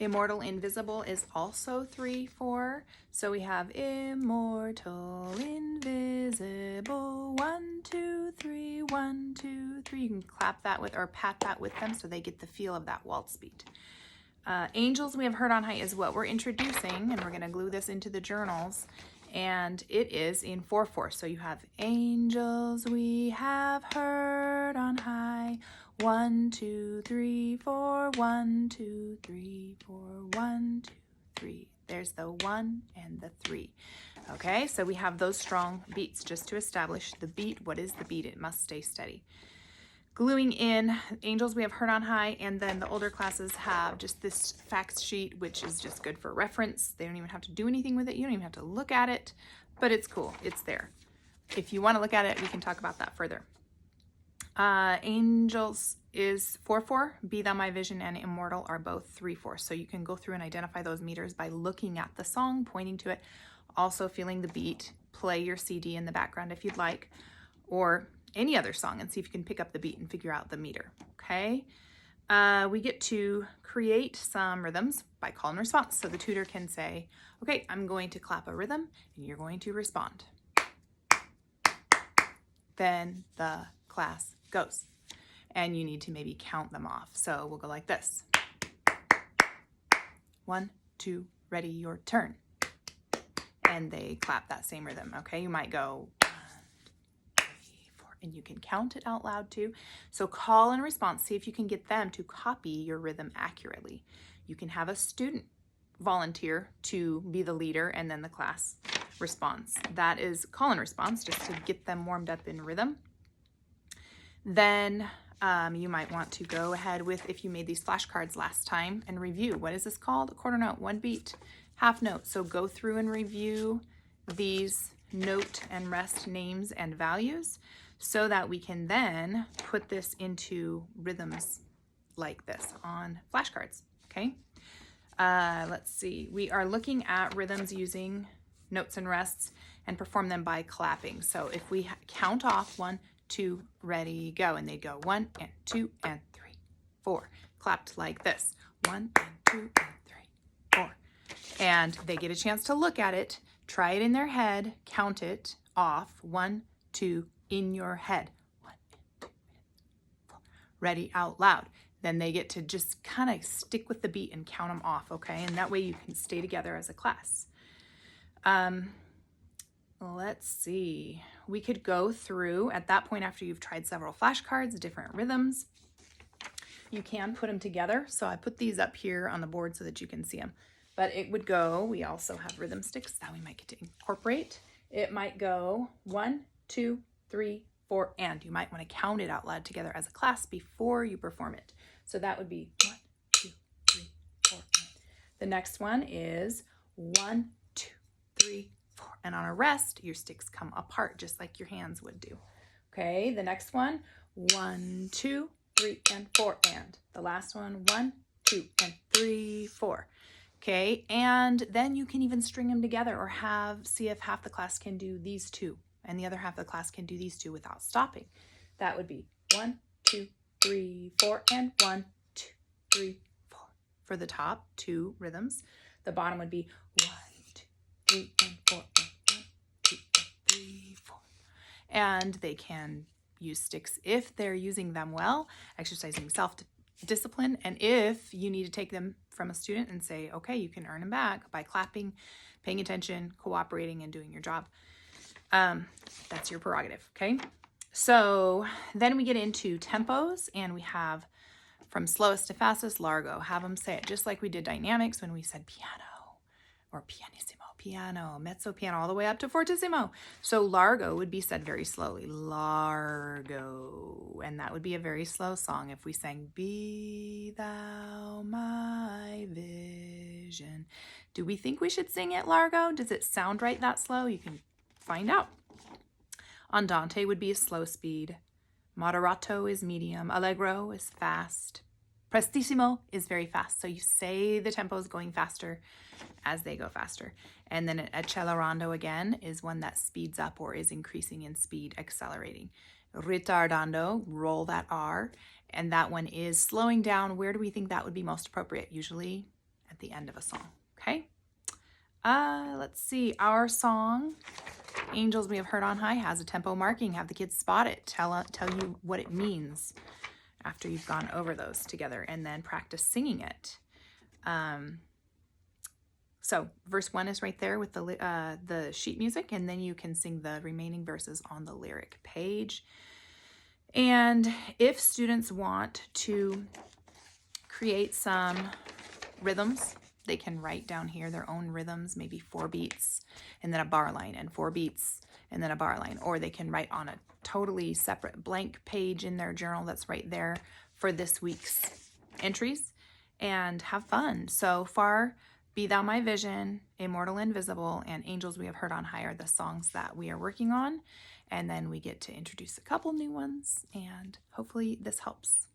Immortal, invisible is also 3/4. So we have immortal, invisible, 1, 2, 3, 1, 2, 3. You can clap that with or pat that with them so they get the feel of that waltz beat. Angels we have heard on high is what we're introducing, and we're going to glue this into the journals, and it is in 4/4. So you have angels we have heard on high, 1, 2, 3, 4, 1, 2, 3, 4, 1, 2, 3. There's the 1 and the 3. Okay, so we have those strong beats just to establish the beat. What is the beat? It must stay steady. Gluing in angels we have heard on high, and then the older classes have just this facts sheet, which is just good for reference. They don't even have to do anything with it. You don't even have to look at it, but it's cool. It's there. If you want to look at it, we can talk about that further. Angels is 4/4. Be Thou My Vision and Immortal are both 3/4. So you can go through and identify those meters by looking at the song, pointing to it, also feeling the beat. Play your CD in the background if you'd like, or any other song, and see if you can pick up the beat and figure out the meter. Okay. We get to create some rhythms by call and response. So the tutor can say, okay, I'm going to clap a rhythm and you're going to respond. Then the class goes, and you need to maybe count them off. So we'll go like this. 1, 2, ready, your turn. And they clap that same rhythm. Okay. You might go and you can count it out loud too. So call and response, see if you can get them to copy your rhythm accurately. You can have a student volunteer to be the leader, and then the class responds. That is call and response, just to get them warmed up in rhythm. Then you might want to go ahead with, if you made these flashcards last time, and review. What is this called? A quarter note, 1 beat, half note. So go through and review these note and rest names and values, so that we can then put this into rhythms like this on flashcards. Okay. Let's see. We are looking at rhythms using notes and rests and perform them by clapping. So if we count off 1, 2, ready, go, and they go 1 and 2 and 3, 4, clapped like this, 1 and 2 and 3, 4, and they get a chance to look at it, try it in their head, count it off, 1, 2, in your head, 1 and 2 and 4, ready, out loud. Then they get to just kind of stick with the beat and count them off, okay? And that way you can stay together as a class. Let's see. We could go through, at that point after you've tried several flashcards, different rhythms, you can put them together. So I put these up here on the board so that you can see them. But it would go, we also have rhythm sticks that we might get to incorporate. It might go 1, 2, 3, 4, and you might want to count it out loud together as a class before you perform it. So that would be 1, 2, 3, 4, and. The next one is 1, 2, 3, 4. And on a rest, your sticks come apart just like your hands would do. Okay, the next one, 1, 2, 3, and 4, and. The last one, 1, 2, and 3, 4. Okay, and then you can even string them together, or see if half the class can do these two and the other half of the class can do these two without stopping. That would be 1, 2, 3, 4, and 1, 2, 3, 4 for the top 2 rhythms. The bottom would be 1, 2, 3, and 4, and 1, 2, and 3, 4. And they can use sticks if they're using them well, exercising self-discipline, and if you need to take them from a student and say, okay, you can earn them back by clapping, paying attention, cooperating, and doing your job. That's your prerogative, okay? So then we get into tempos, and we have from slowest to fastest, largo. Have them say it just like we did dynamics when we said piano, or pianissimo, piano, mezzo piano, all the way up to fortissimo. So largo would be said very slowly, largo, and that would be a very slow song if we sang Be Thou My Vision. Do we think we should sing it largo? Does it sound right that slow? You can find out. Andante would be a slow speed. Moderato is medium. Allegro is fast. Prestissimo is very fast. So you say the tempo is going faster as they go faster. And then accelerando again is one that speeds up or is increasing in speed, accelerating. Ritardando, roll that R, and that one is slowing down. Where do we think that would be most appropriate? Usually at the end of a song, okay? Let's see, our song, Angels We Have Heard on High, has a tempo marking. Have the kids spot it, tell you what it means after you've gone over those together, and then practice singing it. So verse 1 is right there with the sheet music, and then you can sing the remaining verses on the lyric page. And if students want to create some rhythms, they can write down here their own rhythms, maybe 4 beats and then a bar line, and 4 beats and then a bar line. Or they can write on a totally separate blank page in their journal that's right there for this week's entries, and have fun. So far, Be Thou My Vision, Immortal Invisible, and Angels We Have Heard on High are the songs that we are working on. And then we get to introduce a couple new ones, and hopefully this helps.